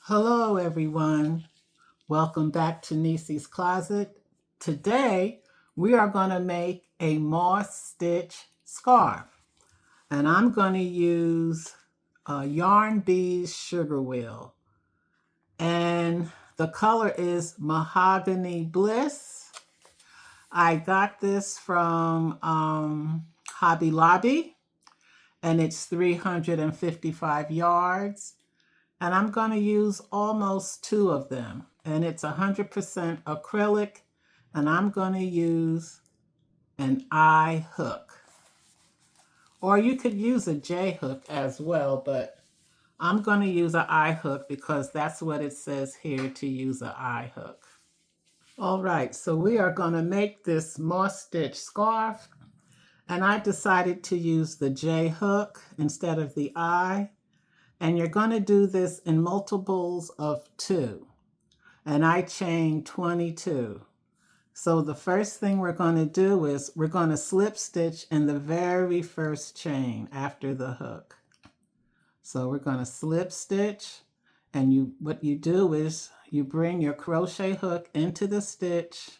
Hello everyone, welcome back to Niecy's Closet. Today we are going to make a moss stitch scarf and I'm going to use Yarn Bee's Sugarwheel and the color is Mahoganybliss. I got this from Hobby Lobby and it's 355 yards. And I'm going to use almost 2 of them. And it's 100% acrylic. And I'm going to use an I hook. Or you could use a J hook as well, but I'm going to use an I hook because that's what it says here to use an I hook. All right, so we are going to make this moss stitch scarf. And I decided to use the J hook instead of the I. And you're going to do this in multiples of 2. And I chained 22. So the first thing we're going to do is we're going to slip stitch in the very first chain after the hook. So we're going to slip stitch, and what you do is you bring your crochet hook into the stitch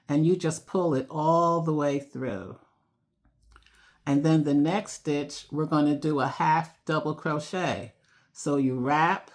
and you just pull it all the way through. And then the next stitch, we're going to do a half double crochet. So you wrap,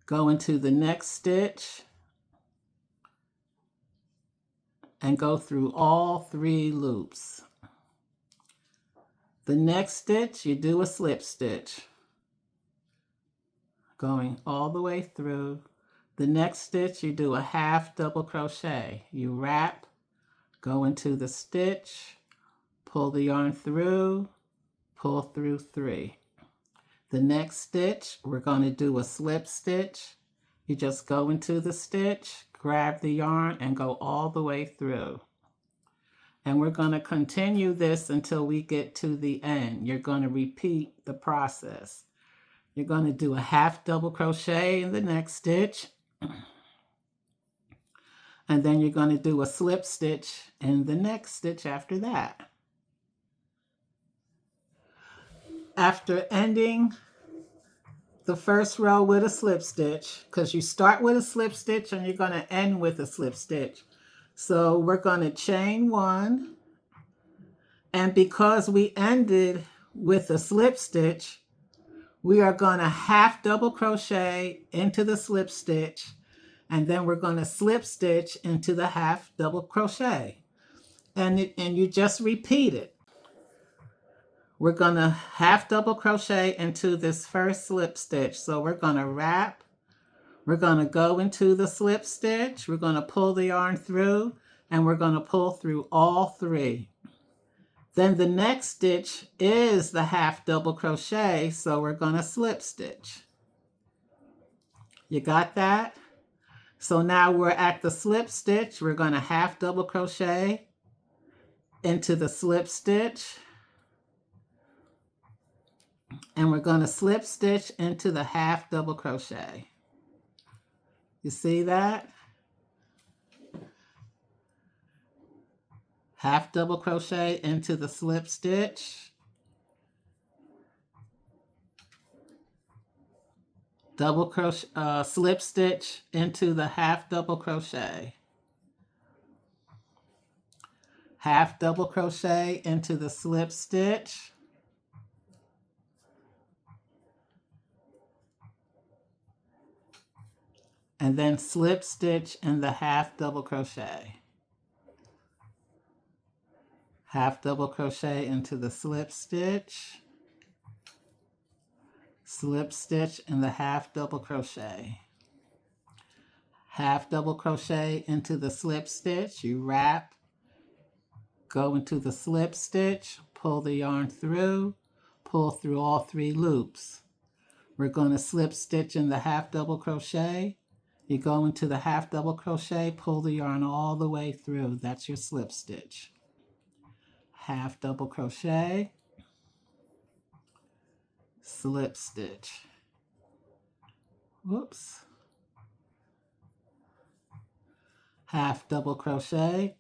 go into the next stitch, and go through all 3 loops. The next stitch, you do a slip stitch, going all the way through. The next stitch, you do a half double crochet. You wrap, go into the stitch, pull the yarn through, pull through 3. The next stitch, we're going to do a slip stitch. You just go into the stitch, grab the yarn, and go all the way through. And we're going to continue this until we get to the end. You're going to repeat the process. You're going to do a half double crochet in the next stitch. And then you're going to do a slip stitch in the next stitch after that. After ending the first row with a slip stitch, because you start with a slip stitch and you're going to end with a slip stitch. So we're going to chain 1. And because we ended with a slip stitch, we are going to half double crochet into the slip stitch, and then we're going to slip stitch into the half double crochet. And you just repeat it. We're going to half double crochet into this first slip stitch. So we're going to wrap, we're going to go into the slip stitch, we're going to pull the yarn through, and we're going to pull through all 3. Then the next stitch is the half double crochet, so we're going to slip stitch. You got that? So now we're at the slip stitch. We're going to half double crochet into the slip stitch. And we're going to slip stitch into the half double crochet. You see that? Half double crochet into the slip stitch. Double crochet, slip stitch into the half double crochet. Half double crochet into the slip stitch. And then slip stitch in the half double crochet. Half double crochet into the slip stitch. Slip stitch in the half double crochet. Half double crochet into the slip stitch. You wrap, go into the slip stitch, pull the yarn through, pull through all 3 loops. We're going to slip stitch in the half double crochet. You go into the half double crochet, pull the yarn all the way through. That's your slip stitch. Half double crochet, slip stitch. Whoops. Half double crochet,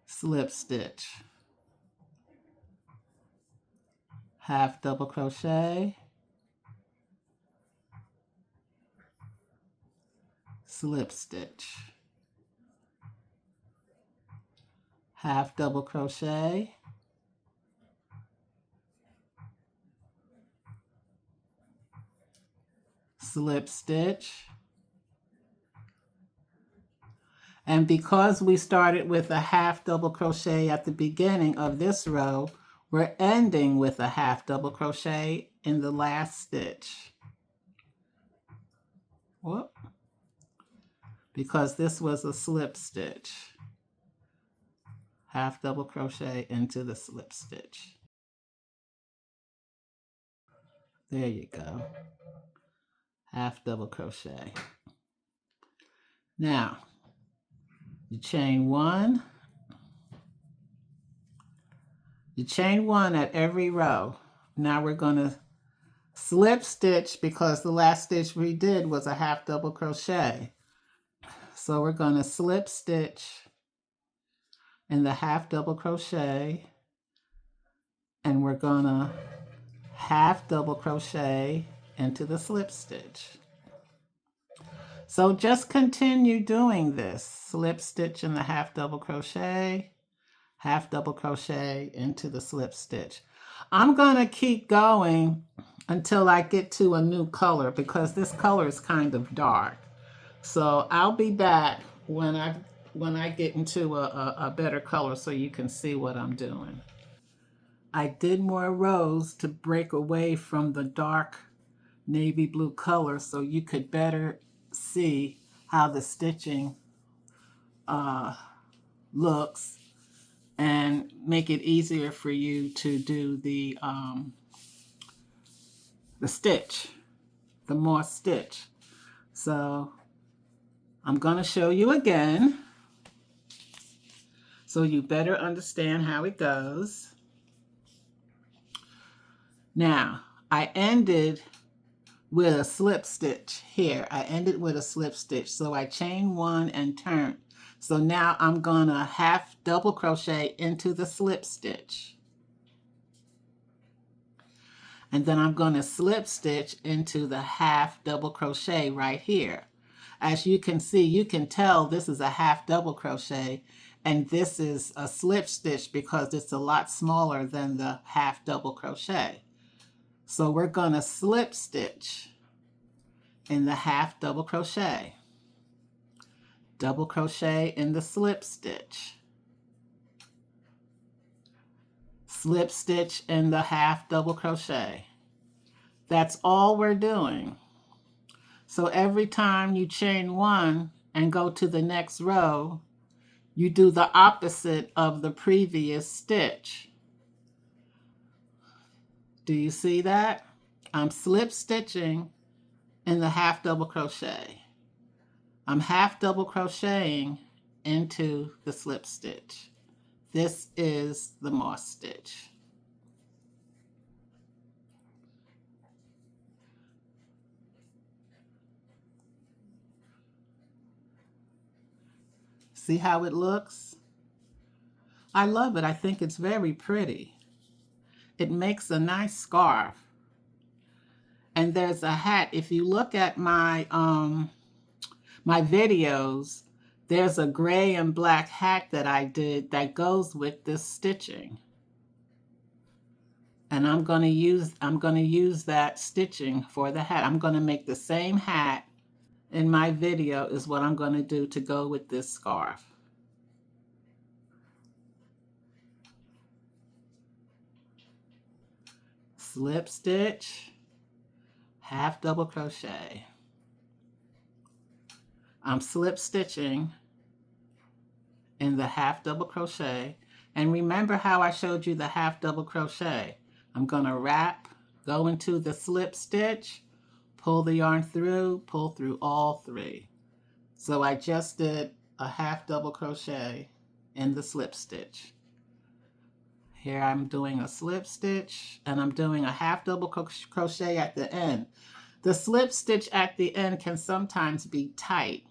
slip stitch. half double crochet, slip stitch, half double crochet, slip stitch. And because we started with a half double crochet at the beginning of this row, we're ending with a half double crochet in the last stitch. Whoop. Because this was a slip stitch. Half double crochet into the slip stitch. There you go. Half double crochet. Now, you chain one. You chain one at every row. Now we're going to slip stitch because the last stitch we did was a half double crochet. So we're going to slip stitch in the half double crochet, and we're going to half double crochet into the slip stitch. So just continue doing this. Slip stitch in the half double crochet into the slip stitch. I'm going to keep going until I get to a new color because this color is kind of dark. So I'll be back when I get into a better color so you can see what I'm doing. I did more rows to break away from the dark navy blue color so you could better see how the stitching looks and make it easier for you to do the stitch, the moss stitch. So I'm going to show you again so you better understand how it goes. Now, I ended with a slip stitch here. I ended with a slip stitch. So I chain one and turn. So now I'm going to half double crochet into the slip stitch. And then I'm going to slip stitch into the half double crochet right here. As you can see, you can tell this is a half double crochet and this is a slip stitch because it's a lot smaller than the half double crochet. So we're going to slip stitch in the half double crochet in the slip stitch, slip stitch in the half double crochet. That's all we're doing. So every time you chain one and go to the next row, you do the opposite of the previous stitch. Do you see that? I'm slip stitching in the half double crochet. I'm half double crocheting into the slip stitch. This is the moss stitch. See how it looks? I love it. I think it's very pretty. It makes a nice scarf. And there's a hat. If you look at my my videos, there's a gray and black hat that I did that goes with this stitching. And I'm going to use that stitching for the hat. I'm going to make the same hat in my video is what I'm going to do to go with this scarf. Slip stitch, half double crochet. I'm slip stitching in the half double crochet. And remember how I showed you the half double crochet. I'm going to wrap, go into the slip stitch, pull the yarn through, pull through all three. So I just did a half double crochet in the slip stitch. Here I'm doing a slip stitch and I'm doing a half double crochet at the end. The slip stitch at the end can sometimes be tight,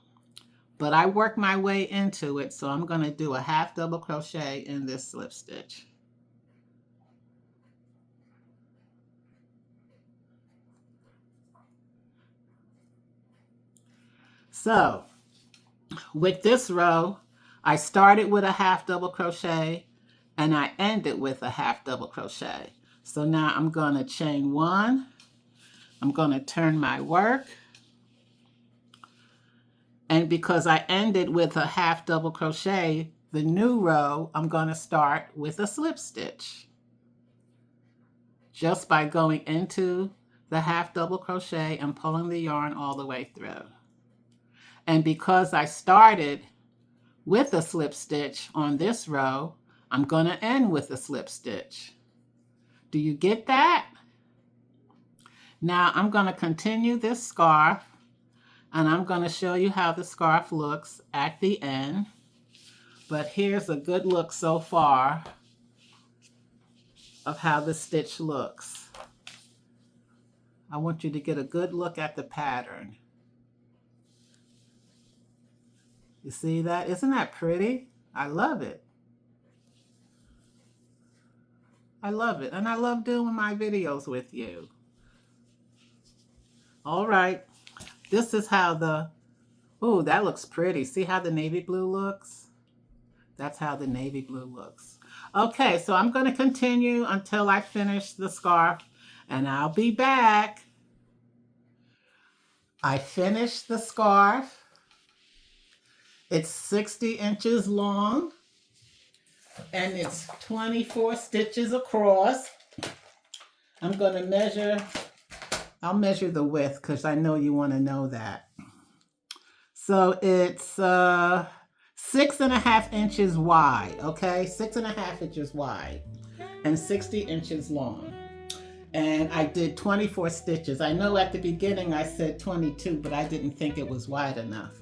but I work my way into it, so I'm going to do a half double crochet in this slip stitch. So with this row, I started with a half double crochet and I ended with a half double crochet. So now I'm going to chain one. I'm going to turn my work. And because I ended with a half double crochet, the new row, I'm going to start with a slip stitch. Just by going into the half double crochet and pulling the yarn all the way through. And because I started with a slip stitch on this row, I'm going to end with a slip stitch. Do you get that? Now I'm going to continue this scarf, and I'm going to show you how the scarf looks at the end. But here's a good look so far of how the stitch looks. I want you to get a good look at the pattern. You see that? Isn't that pretty? I love it. I love it, and I love doing my videos with you. All right, this is how the, ooh, that looks pretty. See how the navy blue looks? That's how the navy blue looks. Okay, so I'm going to continue until I finish the scarf, and I'll be back. I finished the scarf. It's 60 inches long, and it's 24 stitches across. I'm going to measure, I'll measure the width because I know you want to know that. So it's 6.5 inches wide, okay? 6.5 inches wide and 60 inches long. And I did 24 stitches. I know at the beginning I said 22, but I didn't think it was wide enough.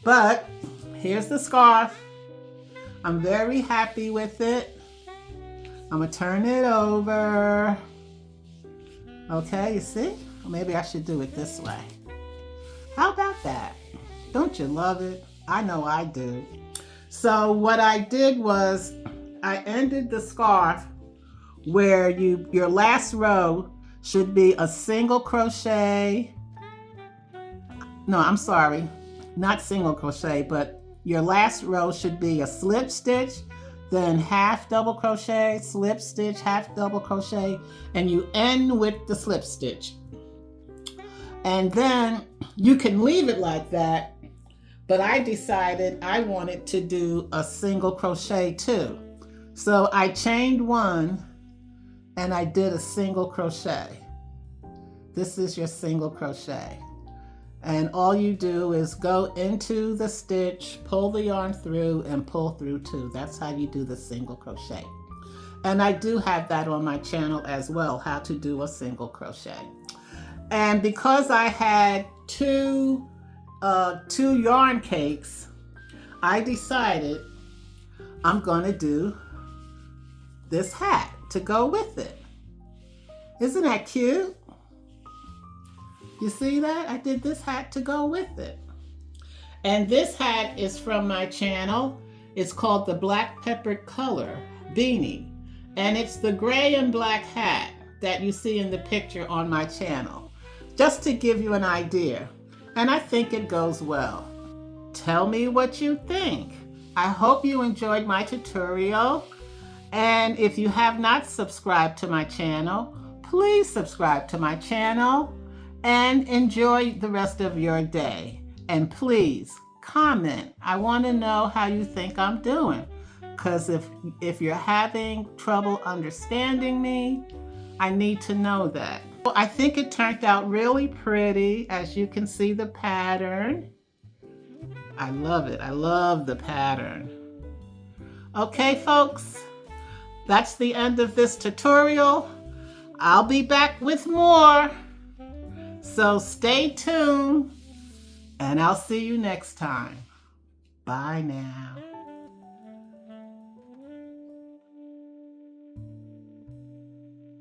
But here's the scarf. I'm very happy with it. I'm gonna turn it over. Okay, you see? Or maybe I should do it this way. How about that? Don't you love it? I know I do. So what I did was I ended the scarf where your last row should be a single crochet. No, I'm sorry, not single crochet, but your last row should be a slip stitch, then half double crochet, slip stitch, half double crochet, and you end with the slip stitch. And then you can leave it like that, but I decided I wanted to do a single crochet too. So I chained one and I did a single crochet. This is your single crochet. And all you do is go into the stitch, pull the yarn through, and pull through two. That's how you do the single crochet. And I do have that on my channel as well, how to do a single crochet. And because I had two yarn cakes, I decided I'm gonna do this hat to go with it. Isn't that cute? You see that? I did this hat to go with it. And this hat is from my channel. It's called the Black Peppered Color Beanie. And it's the gray and black hat that you see in the picture on my channel. Just to give you an idea. And I think it goes well. Tell me what you think. I hope you enjoyed my tutorial. And if you have not subscribed to my channel, please subscribe to my channel and enjoy the rest of your day. And please comment. I want to know how you think I'm doing. Because if you're having trouble understanding me, I need to know that. Well, I think it turned out really pretty. As you can see the pattern. I love it. I love the pattern. Okay, folks. That's the end of this tutorial. I'll be back with more. So stay tuned and I'll see you next time. Bye now.